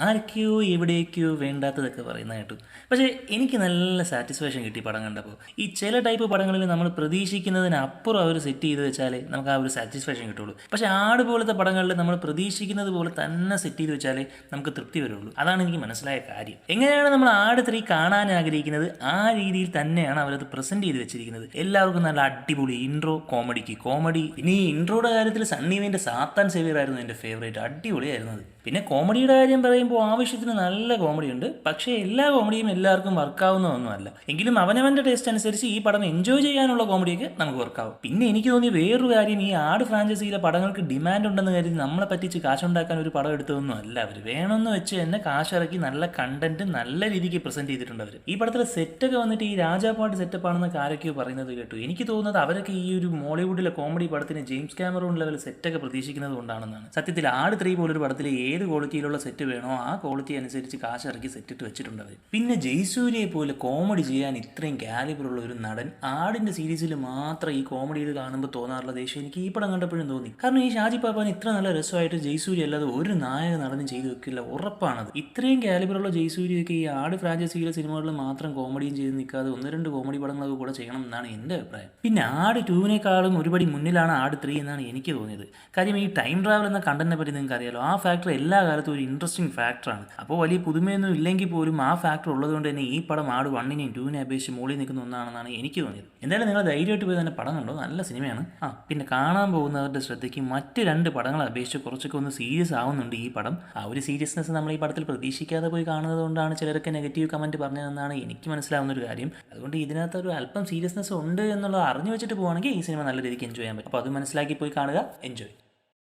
ആരൊക്കെയോ എവിടേക്കോ വേണ്ടാത്തതൊക്കെ പറയുന്ന കേട്ടു. പക്ഷേ എനിക്ക് നല്ല സാറ്റിസ്ഫാക്ഷൻ കിട്ടി പടം കണ്ടപ്പോൾ. ഈ ചില ടൈപ്പ് പടങ്ങളിൽ നമ്മൾ പ്രതീക്ഷിക്കുന്നതിനപ്പുറം അവർ സെറ്റ് ചെയ്ത് വെച്ചാലേ നമുക്ക് ആ ഒരു സാറ്റിസ്ഫാക്ഷൻ കിട്ടുള്ളൂ. പക്ഷേ ആട് പോലത്തെ പടങ്ങളിൽ നമ്മൾ പ്രതീക്ഷിക്കുന്നത് പോലെ തന്നെ സെറ്റ് ചെയ്ത് വെച്ചാലേ നമുക്ക് തൃപ്തി വരുള്ളൂ. അതാണ് എനിക്ക് മനസ്സിലായ കാര്യം. എങ്ങനെയാണ് നമ്മൾ ആട് 3 കാണാൻ ആഗ്രഹിക്കുന്നത് ആ രീതിയിൽ തന്നെയാണ് അവരത് പ്രസന്റ് ചെയ്ത് വെച്ചിരിക്കുന്നത്. എല്ലാവർക്കും നല്ല അടിപൊളി ഇൻട്രോ, കോമഡിക്ക് കോമഡി. ഇനി ഈ ഇൻട്രോയുടെ കാര്യത്തിൽ സണ്ണിവിൻ്റെ സാത്താൻ സേവിയർ ആയിരുന്നു എൻ്റെ ഫേവറേറ്റ്. അടിപൊളിയായിരുന്നു അത്. പിന്നെ കോമഡിയുടെ കാര്യം പറയുമ്പോൾ ആവശ്യത്തിന് നല്ല കോമഡി ഉണ്ട്. പക്ഷേ എല്ലാ കോമഡിയും എല്ലാവർക്കും വർക്കാവുന്നതൊന്നുമല്ല. എങ്കിലും അവനവൻ്റെ ടേസ്റ്റ് അനുസരിച്ച് ഈ പടം എൻജോയ് ചെയ്യാനുള്ള കോമഡിയൊക്കെ നമുക്ക് വർക്കാവും. പിന്നെ എനിക്ക് തോന്നിയ വേറൊരു കാര്യം, ഈ ആട് ഫ്രാഞ്ചൈസിയിലെ പടങ്ങൾക്ക് ഡിമാൻഡ് ഉണ്ടെന്ന് കരുതി നമ്മളെ പറ്റിച്ച് കാശുണ്ടാക്കാൻ ഒരു പടം എടുത്തതൊന്നും അല്ല അവർ. വേണമെന്ന് വെച്ച് തന്നെ കാശിറക്കി നല്ല കണ്ടന്റ് നല്ല രീതിക്ക് പ്രസന്റ് ചെയ്തിട്ടുണ്ട് അവർ. ഈ പടത്തിലെ സെറ്റൊക്കെ വന്നിട്ട് ഈ രാജാപ്പാട്ട് സെറ്റപ്പ് ആണെന്നൊക്കെ ആരൊക്കെയോ പറയുന്നത് കേട്ടു. എനിക്ക് തോന്നുന്നത് അവരൊക്കെ ഈ ഒരു മോളിവുഡിലെ കോമഡി പടത്തിന് ജെയിംസ് കാമറൂൺ ലെവൽ സെറ്റൊക്കെ പ്രതീക്ഷിക്കുന്നത് കൊണ്ടാണെന്നാണ്. സത്യത്തിൽ ആട് 3 പോലൊരു പടത്തിൽ ഏത് ക്വാളിറ്റിയിലുള്ള സെറ്റ് വേണോ ആ ക്വാളിറ്റി അനുസരിച്ച് കാശിറക്കി സെറ്റിട്ട് വെച്ചിട്ടുണ്ട് അവർ. പിന്നെ ജയസൂര്യയെ പോലെ കോമഡി ചെയ്യാൻ ഇത്രയും കാലിബറുള്ള ഒരു നടൻ ആടിന്റെ സീരീസിൽ മാത്രം ഈ കോമഡിയിൽ കാണുമ്പോൾ തോന്നാറുള്ള ദേഷ്യം എനിക്ക് ഈ പടം കണ്ടപ്പോഴും തോന്നി. കാരണം ഈ ഷാജി പാപ്പാൻ ഇത്ര നല്ല രസമായിട്ട് ജയസൂര്യ അല്ലാതെ ഒരു നായക നടനും ചെയ്തു വെക്കില്ല, ഉറപ്പാണത്. ഇത്രയും കാലിബറുള്ള ജയസൂര്യയൊക്കെ ഈ ആട് ഫ്രാഞ്ചൈസിയിലെ സിനിമകളിൽ മാത്രം കോമഡിയും ചെയ്ത് നിൽക്കാതെ 1-2 കോമഡി പടങ്ങളൊക്കെ കൂടെ ചെയ്യണം എന്നാണ് എൻ്റെ അഭിപ്രായം. പിന്നെ ആട് 2-നേക്കാളും ഒരുപടി മുന്നിലാണ് ആട് 3 എന്നാണ് എനിക്ക് തോന്നിയത്. കാര്യം ഈ ടൈം ട്രാവൽ എന്ന കണ്ടന്റിനെ പറ്റി നിങ്ങൾക്ക് അറിയാലോ. ആ ഫാക്ടർ എല്ലാ കാലത്തും ഒരു ഇൻട്രസ്റ്റിംഗ് ഫാക്ടറാണ്. അപ്പോൾ വലിയ പുതുമയൊന്നും ഇല്ലെങ്കിൽ പോലും ആ ഫാക്ടർ ഉള്ളതുകൊണ്ട് തന്നെ ഈ പടം ആട് 1-നെയും 2-നെ അപേക്ഷിച്ച് മുകളിൽ നിൽക്കുന്ന ഒന്നാണെന്നാണ് എനിക്ക് തോന്നിയത്. എന്തായാലും നിങ്ങൾ ധൈര്യമായിട്ട് പോയി തന്നെ പടം കണ്ടോ, നല്ല സിനിമയാണ്. പിന്നെ കാണാൻ പോകുന്നവരുടെ ശ്രദ്ധയ്ക്ക് മറ്റ് 2 പടങ്ങളെ അപേക്ഷിച്ച് കുറച്ചൊക്കെ ഒന്ന് സീരിയസ് ആവുന്നുണ്ട് ഈ പടം. ആ ഒരു സീരിയസ്നെസ് നമ്മൾ ഈ പടത്തിൽ പ്രതീക്ഷിക്കാതെ പോയി കാണുന്നത് കൊണ്ടാണ് ചിലരൊക്കെ നെഗറ്റീവ് കമൻറ്റ് പറഞ്ഞതെന്നാണ് എനിക്ക് മനസ്സിലാവുന്ന ഒരു കാര്യം. അതുകൊണ്ട് ഇതിനകത്ത് ഒരു അല്പം സീരിയസ്നെസ് ഉണ്ട് എന്നുള്ളത് അറിഞ്ഞു വെച്ചിട്ട് പോകുകയാണെങ്കിൽ ഈ സിനിമ നല്ല രീതിക്ക് എൻജോയ് ചെയ്യാൻ പറ്റും. അപ്പോൾ അത് മനസ്സിലാക്കി പോയി കാണുക, എൻജോയ്.